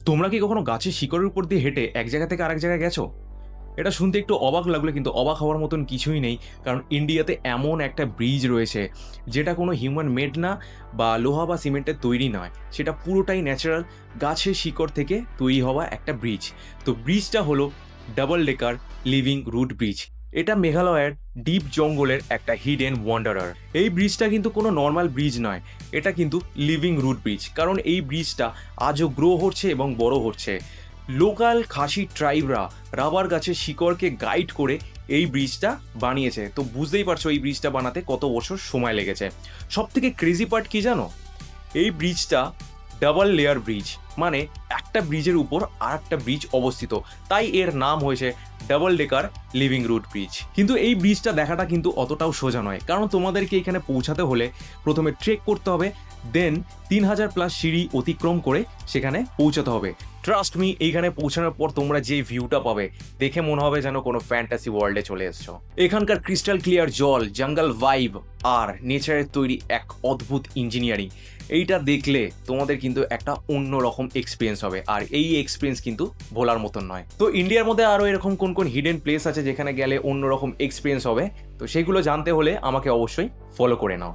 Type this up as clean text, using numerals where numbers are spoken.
তোমরা কি কখনো গাছের শিকড়ের উপর দিয়ে হেঁটে এক জায়গা থেকে আরেক জায়গায় গেছো? এটা শুনতে একটু অবাক লাগলে কিন্তু অবাক হওয়ার মতন কিছুই নেই। কারণ ইন্ডিয়াতে এমন একটা ব্রিজ রয়েছে যেটা কোনো হিউম্যান মেড না বা লোহা বা সিমেন্টের তৈরি নয়। সেটা পুরোটাই ন্যাচারাল গাছের শিকড় থেকে তৈরি হওয়া একটা ব্রিজ। তো ব্রিজটা হলো double decker living root bridge. এটা মেঘালয়ের ডিপ জঙ্গলের একটা হিডেন ওয়ান্ডারার। এই ব্রিজটা কিন্তু কোনো নর্মাল ব্রিজ নয়, এটা কিন্তু লিভিং রুট ব্রিজ। কারণ এই ব্রিজটা আজও গ্রো হচ্ছে এবং বড় হচ্ছে। লোকাল খাসি ট্রাইবরা রাবার গাছের শিকড়কে গাইড করে এই ব্রিজটা বানিয়েছে। তো বুঝতেই পারছো এই ব্রিজটা বানাতে কত বছর সময় লেগেছে। সব থেকে ক্রেজি পার্ট কি জানো? এই ব্রিজটা ডাবল লেয়ার ব্রিজ, মানে একটা ব্রিজের উপর আর একটা ব্রিজ অবস্থিত, তাই এর নাম হয়েছে double decker living root bridge. কিন্তু এই ব্রিজটা দেখাটা কিন্তু অতটাও সোজা নয়, কারণ তোমাদেরকে এখানে পৌঁছাতে হলে প্রথমে ট্রেক করতে হবে, দেন 3000+ সিঁড়ি অতিক্রম করে সেখানে পৌঁছাতে হবে। ট্রাস্ট মি, এইখানে পৌঁছানোর পর তোমরা যে ভিউটা পাবে দেখে মনে হবে যেন কোনো ফ্যান্টাসি ওয়ার্ল্ডে চলে এসছো। এখানকার ক্রিস্টাল ক্লিয়ার জল, জঙ্গল ভাইব আর নেচারের তৈরি এক অদ্ভুত ইঞ্জিনিয়ারিং, এইটা দেখলে তোমাদের কিন্তু একটা অন্যরকম এক্সপিরিয়েন্স হবে। আর এই এক্সপিরিয়েন্স কিন্তু ভোলার মতন নয়। তো ইন্ডিয়ার মধ্যে আরও এরকম কোন কোন হিডেন প্লেস আছে যেখানে গেলে অন্যরকম এক্সপিরিয়েন্স হবে, তো সেগুলো জানতে হলে আমাকে অবশ্যই ফলো করে নাও।